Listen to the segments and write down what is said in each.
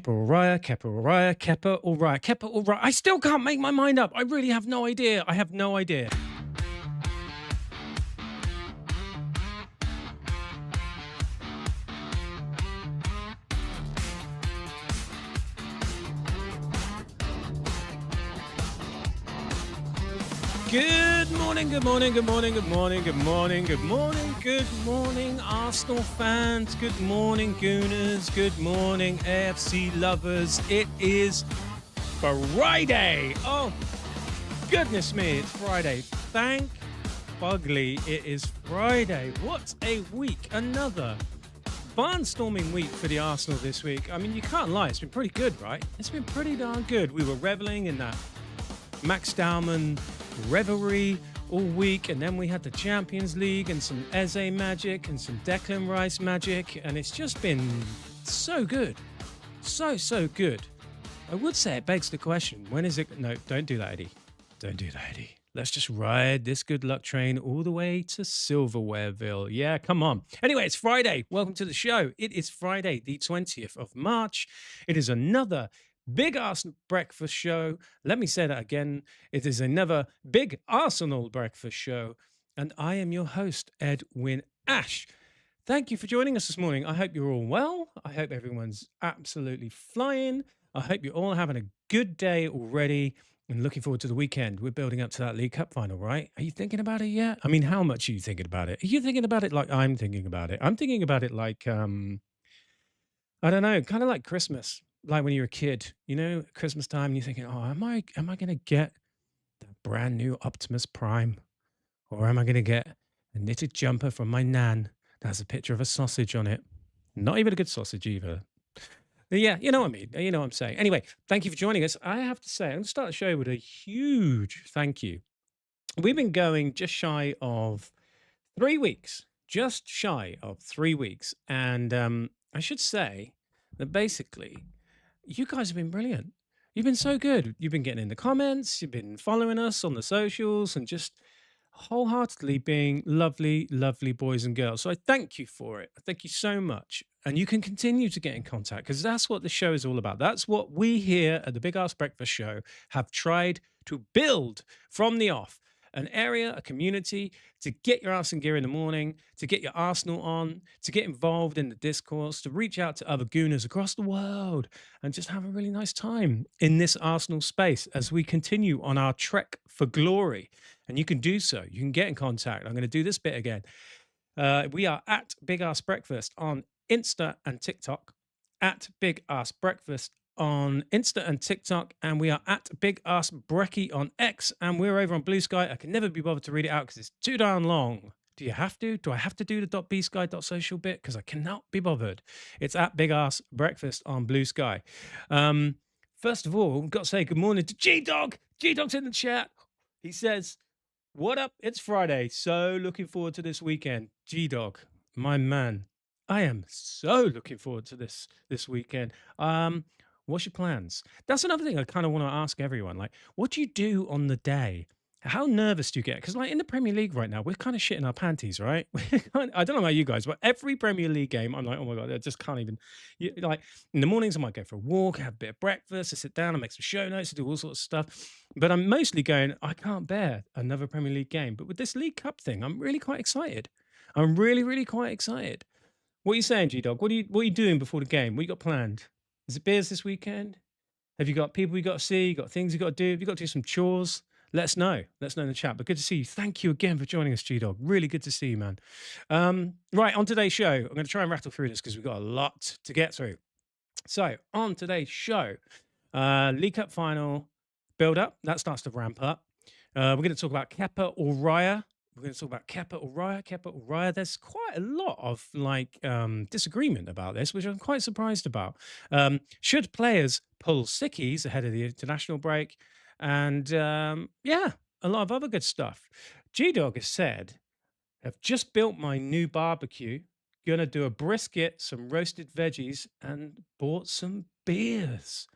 Kepa or Raya, Kepa or Raya, Kepa or Raya, Kepa or Raya. I still can't make my mind up. I really have no idea. I have no idea. Good morning, good morning, good morning, good morning, good morning, good morning, good morning, Arsenal fans. Good morning, Gooners. Good morning, AFC lovers. It is Friday. Oh, goodness me, it's Friday. Thank Bugly, it is Friday. What a week. Another barnstorming week for the Arsenal this week. I mean, you can't lie. It's been pretty good, right? It's been pretty darn good. We were reveling in that Max Dowman revelry all week, and then we had the Champions League and some Eze magic and some Declan Rice magic, and it's just been so good. So good. I would say it begs the question, when is it? No, don't do that, Eddie. Don't do that, Eddie. Let's just ride this good luck train all the way to Silverwareville. Yeah, come on. Anyway, it's Friday. Welcome to the show. It is Friday, the 20th of March. It is another Big Arsenal breakfast show. Let me say that again. It is another Big Arsenal breakfast show. And I am your host, Edwin Ash. Thank you for joining us this morning. I hope you're all well. I hope everyone's absolutely flying. I hope you're all having a good day already and looking forward to the weekend. We're building up to that League Cup final, right? Are you thinking about it yet? I mean, how much are you thinking about it? Are you thinking about it like I'm thinking about it? I'm thinking about it like, I don't know, kind of like Christmas. Like when you're a kid, you know, Christmas time, and you're thinking, oh, am I going to get that brand new Optimus Prime? Or am I going to get a knitted jumper from my nan that has a picture of a sausage on it? Not even a good sausage either. But yeah, you know what I mean. You know what I'm saying. Anyway, thank you for joining us. I have to say, I'm going to start the show with a huge thank you. We've been going just shy of 3 weeks, just shy of 3 weeks. And I should say that basically, you guys have been brilliant. You've been so good. You've been getting in the comments, you've been following us on the socials, and just wholeheartedly being lovely, lovely boys and girls. So I thank you for it. I thank you so much. And you can continue to get in contact because that's what the show is all about. That's what we here at the Big Arse Breakfast Show have tried to build from the off. An area, a community to get your arse in gear in the morning, to get your Arsenal on, to get involved in the discourse, to reach out to other Gooners across the world and just have a really nice time in this Arsenal space as we continue on our trek for glory. And you can do so. You can get in contact. I'm going to do this bit again. We are at Big Arse Breakfast on Insta and TikTok, at Big Arse Breakfast on Insta and TikTok, and we are at Big Arse Brekkie on X, and we're over on Blue Sky. I can never be bothered to read it out because it's too darn long. Do you have to? Do I have to do the .bsky.social bit? Because I cannot be bothered. It's at Big Arse Breakfast on Blue Sky. First of all, we've got to say good morning to G-Dog. G-Dog's in the chat. He says, what up? It's Friday. So looking forward to this weekend. G-Dog, my man. I am so looking forward to this weekend. What's your plans? That's another thing I kind of want to ask everyone. Like, what do you do on the day? How nervous do you get? Because, like, in the Premier League right now, we're kind of shitting our panties, right? I don't know about you guys, but every Premier League game, I'm like, oh my God, I just can't even. Like, in the mornings, I might go for a walk, have a bit of breakfast, I sit down, I make some show notes, I do all sorts of stuff. But I'm mostly going, I can't bear another Premier League game. But with this League Cup thing, I'm really quite excited. I'm really, really quite excited. What are you saying, G-Dog? What are you doing before the game? What you got planned? Is it beers this weekend? Have you got people you got to see? You got things you got to do? Have you got to do some chores? Let us know. Let us know in the chat. But good to see you. Thank you again for joining us, G-Dog. Really good to see you, man. Right, on today's show, I'm going to try and rattle through this because we've got a lot to get through. So, on today's show, League Cup final build-up. That starts to ramp up. We're going to talk about Kepa or Raya. We're going to talk about Kepa or Raya, Kepa or Raya. There's quite a lot of disagreement about this, which I'm quite surprised about. Should players pull sickies ahead of the international break? And yeah, a lot of other good stuff. G-Dog has said, I've just built my new barbecue. Gonna do a brisket, some roasted veggies, and bought some beers.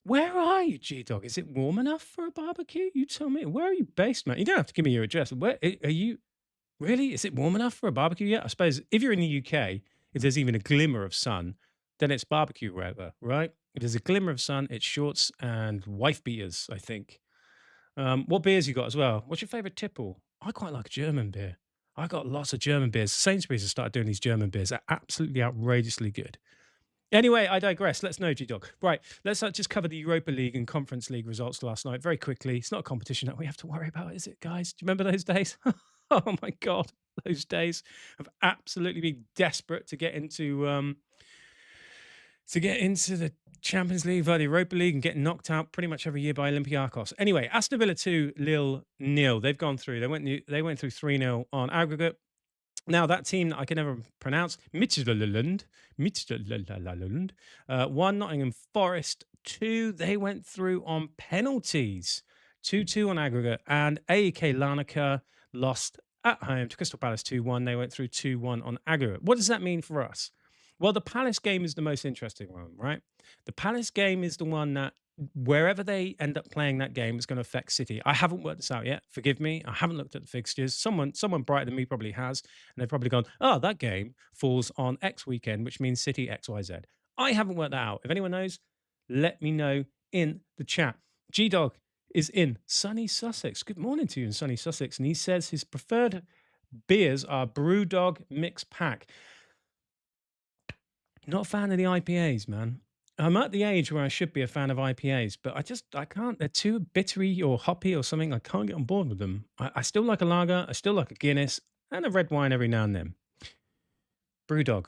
Where are you, G-Dog? Is it warm enough for a barbecue? You tell me. Where are you based, man? You don't have to give me your address. Where are you? Really? Is it warm enough for a barbecue yet? I suppose if you're in the UK, if there's even a glimmer of sun, then it's barbecue weather, right? It is a glimmer of sun, it's shorts and wife beaters, I think. What beers you got as well? What's your favourite tipple? I quite like German beer. I got lots of German beers. Sainsbury's has started doing these German beers. They're absolutely outrageously good. Anyway, I digress. Let's know, G-Dog. Right, let's just cover the Europa League and Conference League results last night very quickly. It's not a competition that we have to worry about, is it, guys? Do you remember those days? Oh, my God. Those days of absolutely being desperate to get into the Champions League via the Europa League and get knocked out pretty much every year by Olympiacos. Anyway, Aston Villa 2, Lille 0. They've gone through. They went through 3-0 on aggregate. Now, that team that I can never pronounce, Midtjylland, 1, Nottingham Forest 2. They went through on penalties, 2-2 on aggregate. And AEK Larnaca lost at home to Crystal Palace 2-1. They went through 2-1 on aggregate. What does that mean for us? Well, the Palace game is the most interesting one, right? The Palace game is the one that wherever they end up playing that game is going to affect City. I haven't worked this out yet. Forgive me. I haven't looked at the fixtures. Someone brighter than me probably has, and they've probably gone, oh, that game falls on X weekend, which means City XYZ. I haven't worked that out. If anyone knows, let me know in the chat. G-Dog is in sunny Sussex. Good morning to you in sunny Sussex. And he says his preferred beers are Brewdog Mix Pack. Not a fan of the IPAs, man. I'm at the age where I should be a fan of IPAs, but I can't. They're too bittery or hoppy or something. I can't get on board with them. I still like a lager. I still like a Guinness and a red wine every now and then. Brewdog.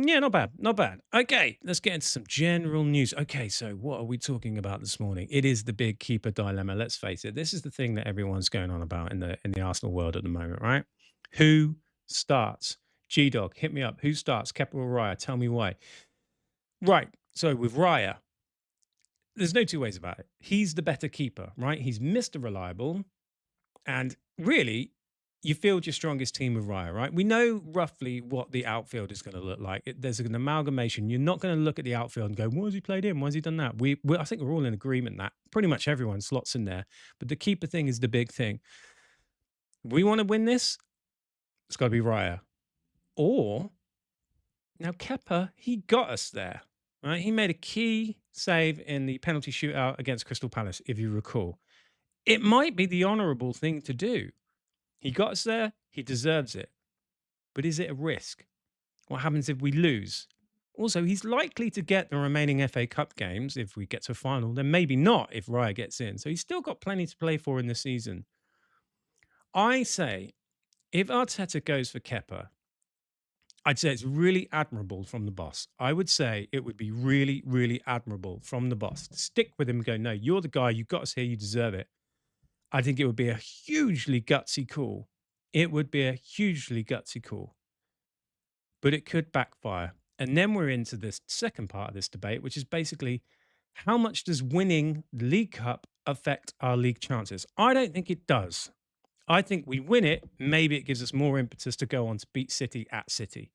Yeah, not bad. Not bad. Okay, let's get into some general news. Okay, so what are we talking about this morning? It is the big keeper dilemma. Let's face it. This is the thing that everyone's going on about in the Arsenal world at the moment, right? Who starts? G-Dog, hit me up. Who starts? Kepa or Raya? Tell me why. Right. So with Raya, there's no two ways about it. He's the better keeper, right? He's Mr. Reliable. And really, you field your strongest team with Raya, right? We know roughly what the outfield is going to look like. There's an amalgamation. You're not going to look at the outfield and go, why has he played in? Why has he done that? I think we're all in agreement that pretty much everyone slots in there. But the keeper thing is the big thing. We want to win this. It's got to be Raya. Or, now Kepa, he got us there, right? He made a key save in the penalty shootout against Crystal Palace, if you recall. It might be the honourable thing to do. He got us there, he deserves it. But is it a risk? What happens if we lose? Also, he's likely to get the remaining FA Cup games if we get to a final. Then maybe not if Raya gets in. So he's still got plenty to play for in the season. I say, if Arteta goes for Kepa, I'd say it's really admirable from the boss. I would say it would be really, really admirable from the boss to stick with him and go, no, you're the guy. You got us here. You deserve it. I think it would be a hugely gutsy call. It would be a hugely gutsy call. But it could backfire. And then we're into this second part of this debate, which is basically how much does winning the League Cup affect our league chances? I don't think it does. I think we win it, maybe it gives us more impetus to go on to beat City at City.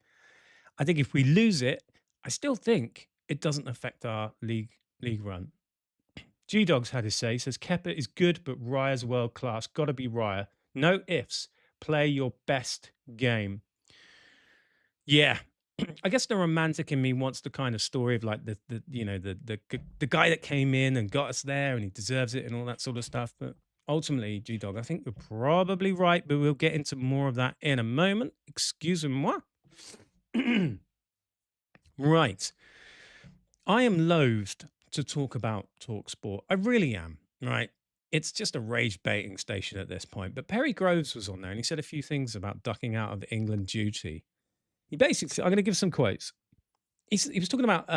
I think if we lose it, I still think it doesn't affect our league run. G-Dog's had his say, says Kepa is good, but Raya's world class. Got to be Raya. No ifs. Play your best game. Yeah. I guess the romantic in me wants the kind of story of like the guy that came in and got us there and he deserves it and all that sort of stuff. But ultimately, G-Dog, I think you're probably right, but we'll get into more of that in a moment. Excusez-moi. Right. I am loathed to talk about TalkSport. I really am, right? It's just a rage baiting station at this point. But Perry Groves was on there and he said a few things about ducking out of England duty. He basically, I'm going to give some quotes. He was talking about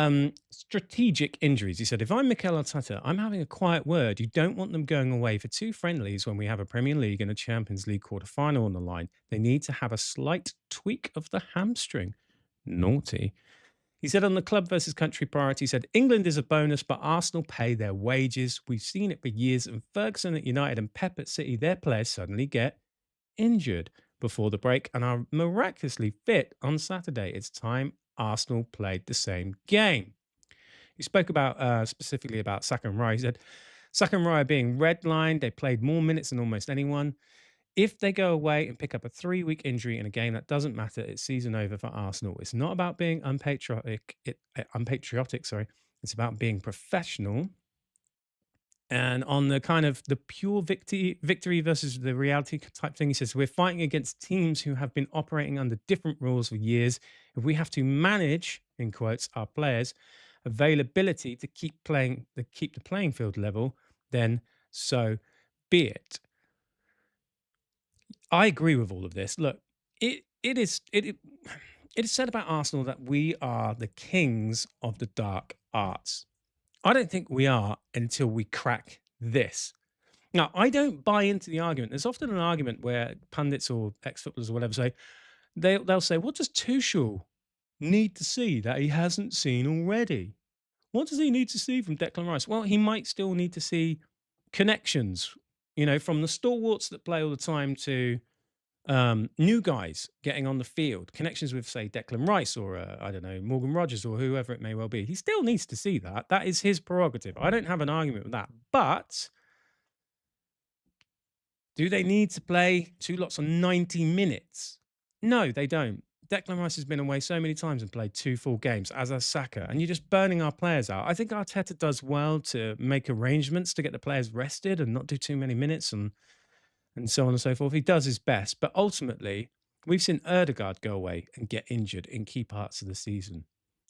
strategic injuries. He said, if I'm Mikel Arteta, I'm having a quiet word. You don't want them going away for 2 friendlies when we have a Premier League and a Champions League quarter-final on the line. They need to have a slight tweak of the hamstring. Naughty. He said on the club versus country priority, he said, England is a bonus, but Arsenal pay their wages. We've seen it for years. And Ferguson at United and Pep at City, their players suddenly get injured before the break and are miraculously fit on Saturday. It's time Arsenal played the same game. He spoke about specifically about Saka and Raya. He said, Saka and Raya being redlined, they played more minutes than almost anyone. If they go away and pick up a 3-week injury in a game that doesn't matter, it's season over for Arsenal. It's not about being unpatriotic. Sorry, it's about being professional. And on the kind of the pure victory versus the reality type thing, he says, we're fighting against teams who have been operating under different rules for years. If we have to manage, in quotes, our players' availability to keep the playing field level, then so be it. I agree with all of this. Look, it is said about Arsenal that we are the kings of the dark arts. I don't think we are until we crack this. Now, I don't buy into the argument. There's often an argument where pundits or ex-footballers or whatever say, they'll say, what does Tuchel need to see that he hasn't seen already? What does he need to see from Declan Rice? Well, he might still need to see connections, from the stalwarts that play all the time to new guys getting on the field, connections with, say, Declan Rice or, I don't know, Morgan Rogers or whoever it may well be. He still needs to see that. That is his prerogative. I don't have an argument with that. But do they need to play 2 lots of 90 minutes? No, they don't. Declan Rice has been away so many times and played 2 full games, as has Saka, and you're just burning our players out. I think Arteta does well to make arrangements to get the players rested and not do too many minutes and so on and so forth. He does his best, but ultimately, we've seen Ødegaard go away and get injured in key parts of the season.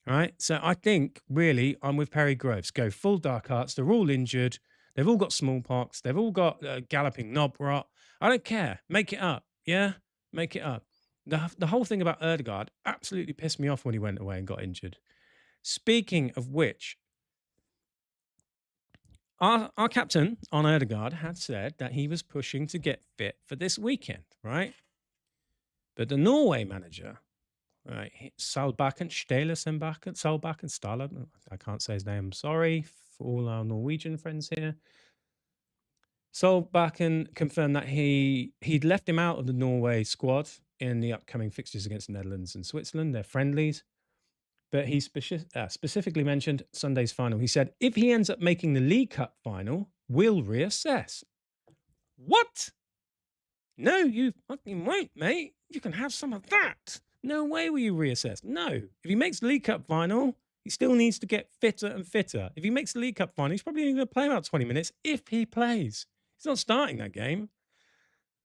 All right, so I think really I'm with Perry Groves. Go full dark arts. They're all injured. They've all got smallpox. They've all got galloping knob rot. I don't care. Make it up. Yeah, make it up. The whole thing about Ødegaard absolutely pissed me off when he went away and got injured. Speaking of which, our captain on Ødegaard had said that he was pushing to get fit for this weekend, right? But the Norway manager, right, Solbakken, I can't say his name, I'm sorry for all our Norwegian friends here. Solbakken confirmed that he'd left him out of the Norway squad in the upcoming fixtures against the Netherlands and Switzerland, their friendlies. But he specifically mentioned Sunday's final. He said, if he ends up making the League Cup final, we'll reassess. What? No, you fucking won't, mate. You can have some of that. No way will you reassess. No. If he makes the League Cup final, he still needs to get fitter and fitter. If he makes the League Cup final, he's probably only going to play about 20 minutes if he plays. He's not starting that game.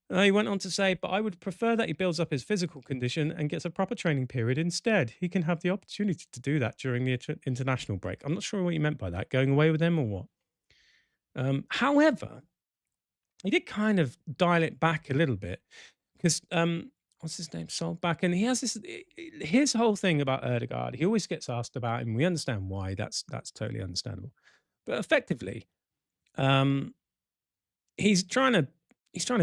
He went on to say, but I would prefer that he builds up his physical condition and gets a proper training period instead. He can have the opportunity to do that during the international break. I'm not sure what he meant by that, going away with them or what. However, he did kind of dial it back a little bit because, what's his name, Solbakken, and he has his whole thing about Ødegaard. He always gets asked about him. We understand why. That's totally understandable. But effectively, he's trying to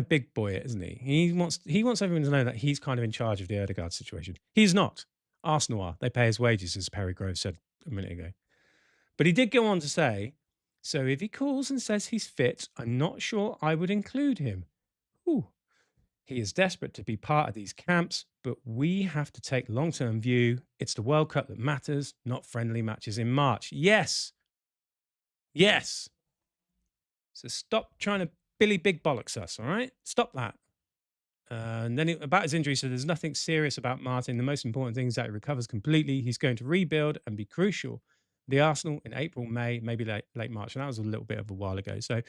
big boy it, isn't he? He wants everyone to know that he's kind of in charge of the Ødegaard situation. He's not. Arsenal are. They pay his wages, as Perry Groves said a minute ago. But he did go on to say, so if he calls and says he's fit, I'm not sure I would include him. Ooh. He is desperate to be part of these camps, but we have to take long-term view. It's the World Cup that matters, not friendly matches in March. Yes. Yes. So stop trying to Billy Big Bollocks us, all right? Stop that. And then about his injury, so there's nothing serious about Martin. The most important thing is that he recovers completely. He's going to rebuild and be crucial. The Arsenal in April, May, maybe late March. And that was a little bit of a while ago. So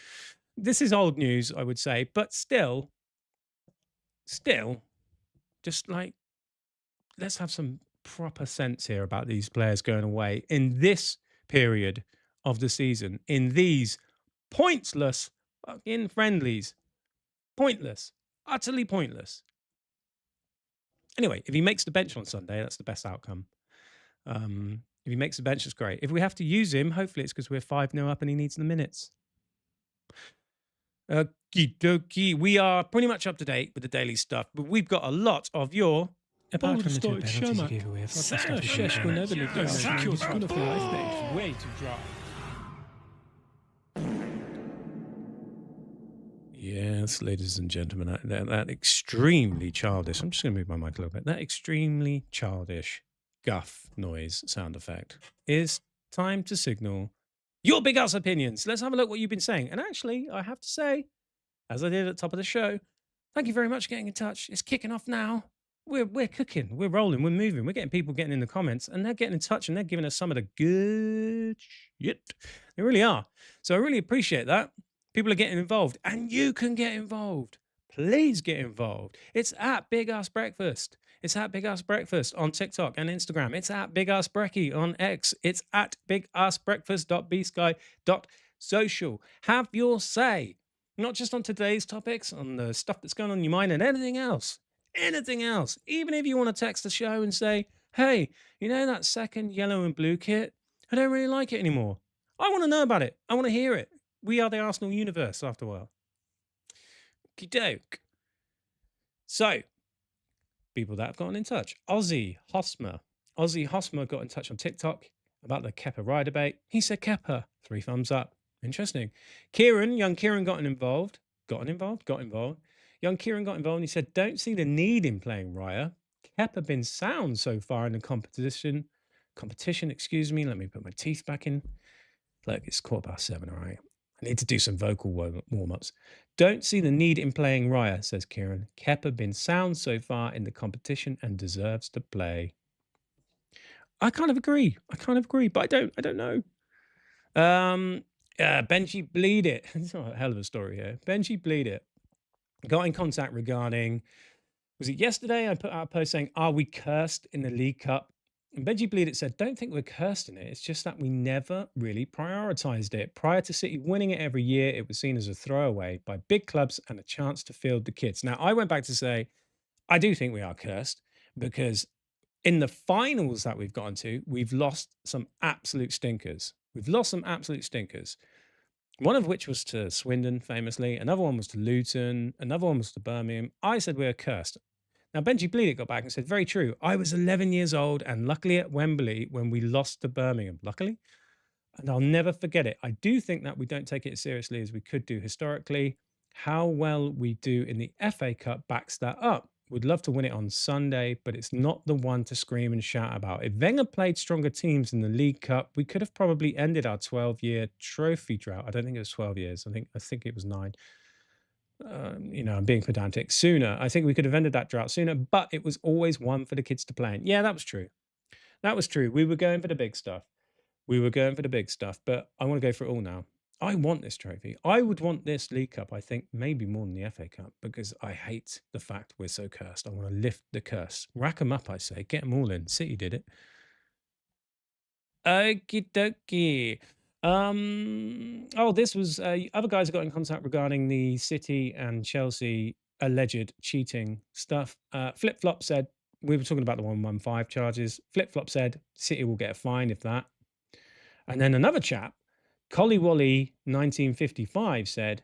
this is old news, I would say. But still, just like, let's have some proper sense here about these players going away in this period of the season, in these pointless fucking friendlies. Pointless. Utterly pointless. Anyway, if he makes the bench on Sunday, that's the best outcome. If he makes the bench, it's great. If we have to use him, hopefully it's because we're 5-0 up and he needs the minutes. Okie dokie. We are pretty much up to date with the daily stuff, but we've got a lot of your... Apart from the 2 penalties he gave away, I thought way too dry. Yes, ladies and gentlemen, that extremely childish, I'm just going to move my mic a little bit, that extremely childish guff noise sound effect is time to signal your Big Arse Opinions. Let's have a look what you've been saying. And actually, I have to say, as I did at the top of the show, Thank you very much for getting in touch. It's kicking off now. We're cooking. We're rolling. We're moving. We're getting people getting in the comments, and they're getting in touch, and they're giving us some of the good shit. They really are. So I really appreciate that. People are getting involved, and you can get involved. Please get involved. It's at Big Arse Breakfast. It's at Big Arse Breakfast on TikTok and Instagram. It's at Big Arse Brecky on X. It's at bigarsebreakfast.bsky.social. Have your say. Not just on today's topics, on the stuff that's going on in your mind and anything else. Anything else. Even if you want to text the show and say, hey, you know that second yellow and blue kit? I don't really like it anymore. I want to know about it. I want to hear it. We are the Arsenal universe after a while. Okey-doke. So, people that have gotten in touch. Ozzy Hosmer got in touch on TikTok about the Kepa Raya debate. He said Kepa. 3 thumbs up. Interesting. Young Kieran got involved. Young Kieran got involved and he said, don't see the need in playing Raya. Kepa been sound so far in the competition, excuse me. Let me put my teeth back in. Look, it's 7:15, all right. I need to do some vocal warm-ups. Don't see the need in playing Raya, says Kieran. Kepa been sound so far in the competition and deserves to play. I kind of agree, but I don't know. Benji Bleed It. It's not a hell of a story here. Benji Bleed It got in contact regarding, was it yesterday? I put out a post saying, are we cursed in the League Cup? And Benji Bleed It said, don't think we're cursed in it. It's just that we never really prioritized it. Prior to City winning it every year, it was seen as a throwaway by big clubs and a chance to field the kids. Now, I went back to say, I do think we are cursed because in the finals that we've gotten to, we've lost some absolute stinkers. One of which was to Swindon, famously. Another one was to Luton. Another one was to Birmingham. I said we were cursed. Now, Benji Bleedick got back and said, very true. I was 11 years old and luckily at Wembley when we lost to Birmingham. Luckily. And I'll never forget it. I do think that we don't take it as seriously as we could do historically. How well we do in the FA Cup backs that up. Would love to win it on Sunday, but it's not the one to scream and shout about. If Wenger played stronger teams in the League Cup, we could have probably ended our 12-year trophy drought. I don't think it was 12 years. I think it was 9. I'm being pedantic. Sooner. I think we could have ended that drought sooner, but it was always one for the kids to play in. Yeah, that was true. We were going for the big stuff. But I want to go for it all now. I want this trophy. I would want this League Cup, I think, maybe more than the FA Cup, because I hate the fact we're so cursed. I want to lift the curse. Rack them up, I say. Get them all in. City did it. Okie dokie. This was other guys got in contact regarding the City and Chelsea alleged cheating stuff. Flip Flop said, we were talking about the 115 charges. Flip Flop said City will get a fine if that. And then another chap, Collie Wally 1955, said,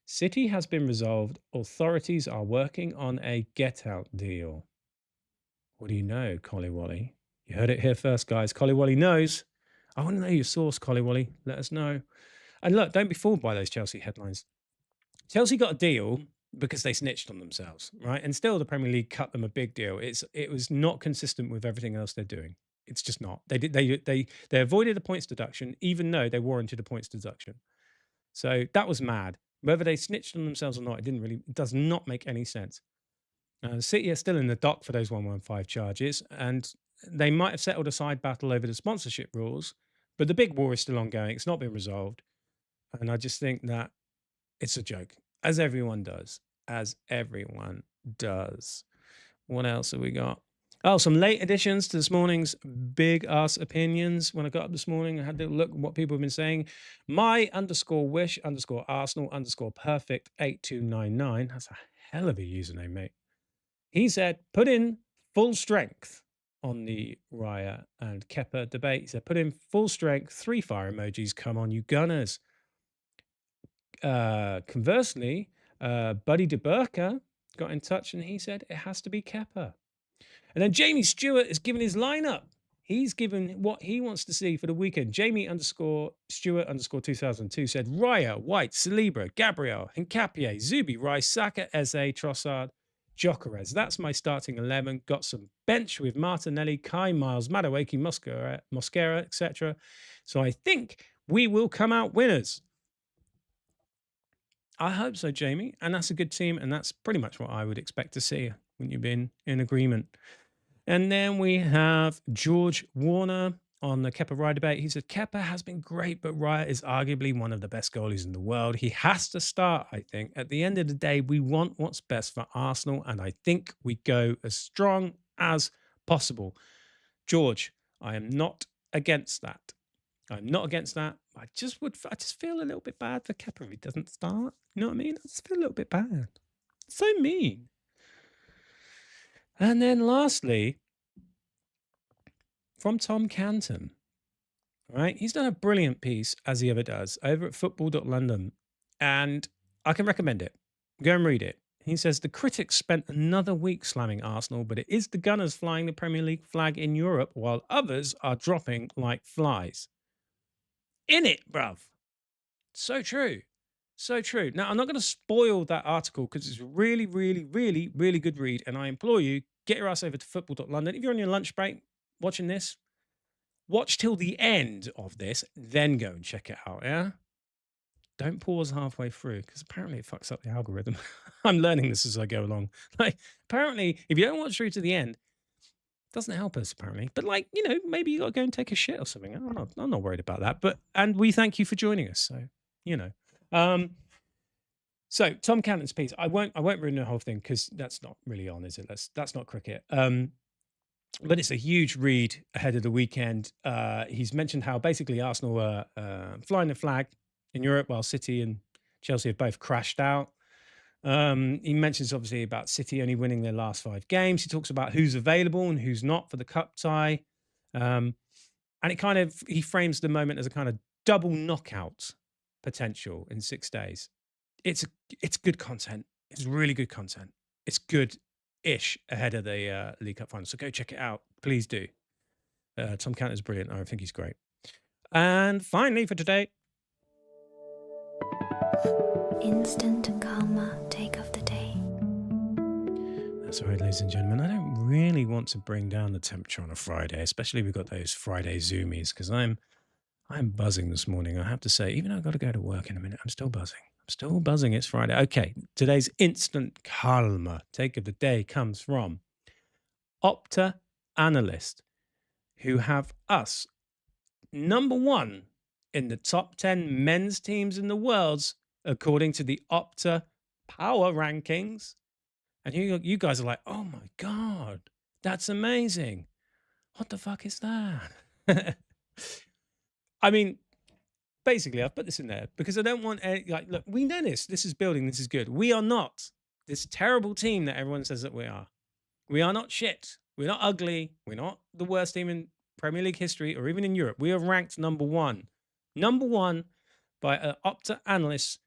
City has been resolved. Authorities are working on a get-out deal. What do you know, Collie Wally? You heard it here first, guys. Collie Wally knows. I want to know your source, Collie Wally. Let us know. And look, don't be fooled by those Chelsea headlines. Chelsea got a deal because they snitched on themselves, right? And still the Premier League cut them a big deal. It was not consistent with everything else they're doing. It's just not. They avoided a points deduction, even though they warranted a points deduction. So that was mad. Whether they snitched on themselves or not, it does not make any sense. City are still in the dock for those 115 charges, and they might have settled a side battle over the sponsorship rules, but the big war is still ongoing. It's not been resolved. And I just think that it's a joke, as everyone does. What else have we got? Oh, some late additions to this morning's Big Arse Opinions. When I got up this morning, I had to look at what people have been saying. My_wish_Arsenal_perfect8299. That's a hell of a username, mate. He said, put in full strength on the Raya and Kepa debate. He said, put in full strength, 3 fire emojis. Come on, you gunners. Conversely, Buddy De Burka got in touch and he said, it has to be Kepa. And then Jamie Stewart has given his lineup. He's given what he wants to see for the weekend. Jamie_Stewart_2002 said Raya, White, Saliba, Gabriel, Hincapié, Zubi, Rice, Saka, Eze, Trossard, Gyökeres. That's my starting 11. Got some bench with Martinelli, Kai, Miles, Madueke, Mosquera, etc. So I think we will come out winners. I hope so, Jamie. And that's a good team. And that's pretty much what I would expect to see when you've been in agreement. And then we have George Warner on the Kepa Raya debate. He said, Kepa has been great, but Raya is arguably one of the best goalies in the world. He has to start, I think. At the end of the day, we want what's best for Arsenal, and I think we go as strong as possible. George, I am not against that. I'm not against that. I just feel a little bit bad for Kepa if he doesn't start. You know what I mean? I just feel a little bit bad. So mean. And then lastly, from Tom Canton, right? He's done a brilliant piece, as he ever does, over at football.london. And I can recommend it. Go and read it. He says, the critics spent another week slamming Arsenal, but it is the Gunners flying the Premier League flag in Europe, while others are dropping like flies. In it, bruv. So true. So true. Now, I'm not going to spoil that article because it's a really, really, really, really good read. And I implore you, get your ass over to football.london. If you're on your lunch break watching this, watch till the end of this, then go and check it out, yeah? Don't pause halfway through because apparently it fucks up the algorithm. I'm learning this as I go along. Like, apparently, if you don't watch through to the end, it doesn't help us, apparently. But, like, you know, maybe you got to go and take a shit or something. I'm not worried about that. And we thank you for joining us. So, you know. So Tom Canton's piece, I won't ruin the whole thing because that's not really on, is it? That's not cricket. But it's a huge read ahead of the weekend. He's mentioned how basically Arsenal were flying the flag in Europe while City and Chelsea have both crashed out. He mentions obviously about City only winning their last 5 games. He talks about who's available and who's not for the cup tie. And he frames the moment as a kind of double knockout potential in 6 days. It's good content. It's really good content. It's good-ish ahead of the League Cup final. So go check it out. Please do. Tom Cantor's brilliant. I think he's great. And finally for today, instant karma take of the day. That's right, ladies and gentlemen. I don't really want to bring down the temperature on a Friday, especially we've got those Friday Zoomies, because I'm buzzing this morning, I have to say. Even though I've got to go to work in a minute, I'm still buzzing. It's Friday. Okay, today's instant karma take of the day comes from Opta Analyst, who have us number 1 in the top 10 men's teams in the world, according to the Opta Power Rankings. And you guys are like, oh my God, that's amazing. What the fuck is that? I mean, basically, I've put this in there because I don't want look, we know this. This is building. This is good. We are not this terrible team that everyone says that we are. We are not shit. We're not ugly. We're not the worst team in Premier League history or even in Europe. We are ranked number 1. Number 1 by Opta Analysts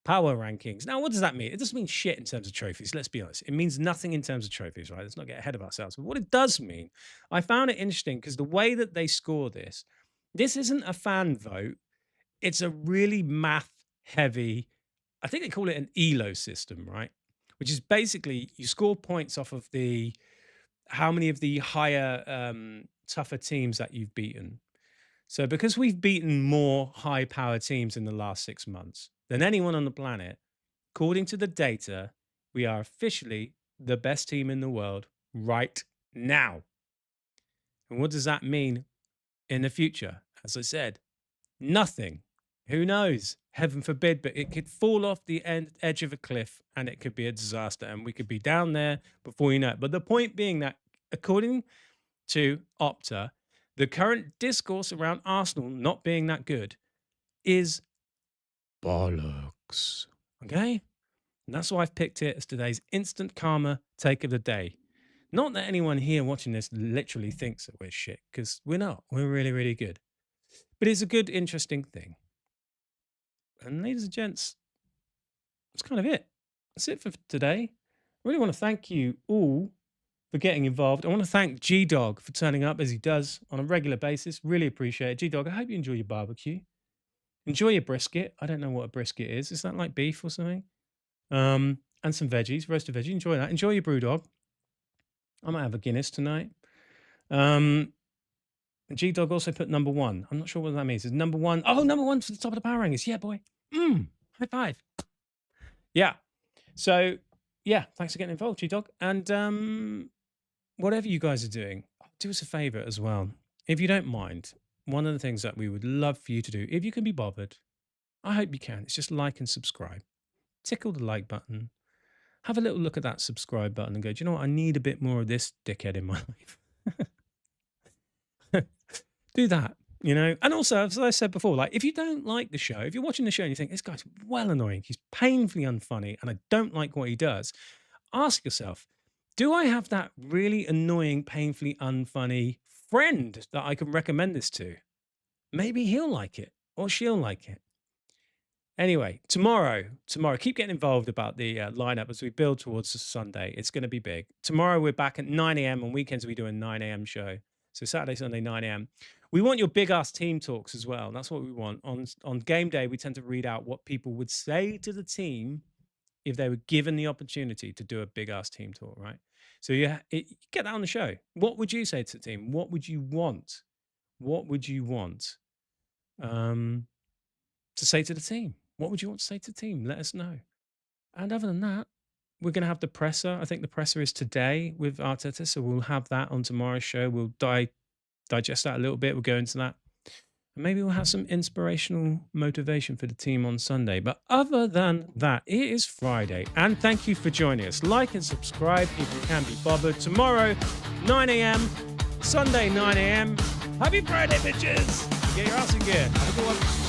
Power Rankings. Now, what does that mean? It doesn't mean shit in terms of trophies. Let's be honest. It means nothing in terms of trophies, right? Let's not get ahead of ourselves. But what it does mean, I found it interesting because the way that they score this isn't a fan vote. It's a really math heavy, I think they call it an ELO system, right? Which is basically you score points off of how many of the higher, tougher teams that you've beaten. So because we've beaten more high-powered teams in the last 6 months than anyone on the planet, according to the data, we are officially the best team in the world right now. And what does that mean in the future? As I said, nothing. Who knows? Heaven forbid, but it could fall off the edge of a cliff and it could be a disaster and we could be down there before you know it. But the point being that according to Opta, the current discourse around Arsenal not being that good is bollocks. Okay? And that's why I've picked it as today's instant karma take of the day. Not that anyone here watching this literally thinks that we're shit, because we're not. We're really, really good. But it's a good, interesting thing. And ladies and gents, that's kind of it. That's it for today. I really want to thank you all for getting involved. I want to thank G-Dog for turning up as he does on a regular basis. Really appreciate it. G-Dog, I hope you enjoy your barbecue. Enjoy your brisket. I don't know what a brisket is. Is that like beef or something? And some veggies, roasted veggie. Enjoy that. Enjoy your Brewdog. I might have a Guinness tonight. G-Dog also put number 1. I'm not sure what that means. Is number 1. Oh, number 1 to the top of the power rankings. Yeah, boy. High five. Yeah. So, yeah, thanks for getting involved, G-Dog. And whatever you guys are doing, do us a favor as well. If you don't mind, one of the things that we would love for you to do, if you can be bothered, I hope you can, it's just like and subscribe. Tickle the like button. Have a little look at that subscribe button and go, do you know what? I need a bit more of this dickhead in my life. Do that, you know? And also, as I said before, like if you don't like the show, if you're watching the show and you think, this guy's well annoying, he's painfully unfunny, and I don't like what he does, ask yourself, do I have that really annoying, painfully unfunny friend that I can recommend this to? Maybe he'll like it or she'll like it. Anyway, tomorrow, keep getting involved about the lineup as we build towards Sunday. It's going to be big. Tomorrow, we're back at 9 a.m. On weekends, we do a 9 a.m. show. So Saturday, Sunday, 9 a.m. We want your big ass team talks as well. That's what we want. On game day, we tend to read out what people would say to the team if they were given the opportunity to do a big ass team talk, right? So you get that on the show. What would you say to the team? What would you want? What would you want to say to the team? What would you want to say to the team? Let us know. And other than that, we're going to have the presser. I think the presser is today with Arteta, so we'll have that on tomorrow's show. We'll digest that a little bit. We'll go into that. And maybe we'll have some inspirational motivation for the team on Sunday. But other than that, it is Friday. And thank you for joining us. Like and subscribe if you can be bothered. Tomorrow, 9 a.m. Sunday, 9 a.m. Happy Friday, bitches. Get your ass in gear. Have a good one.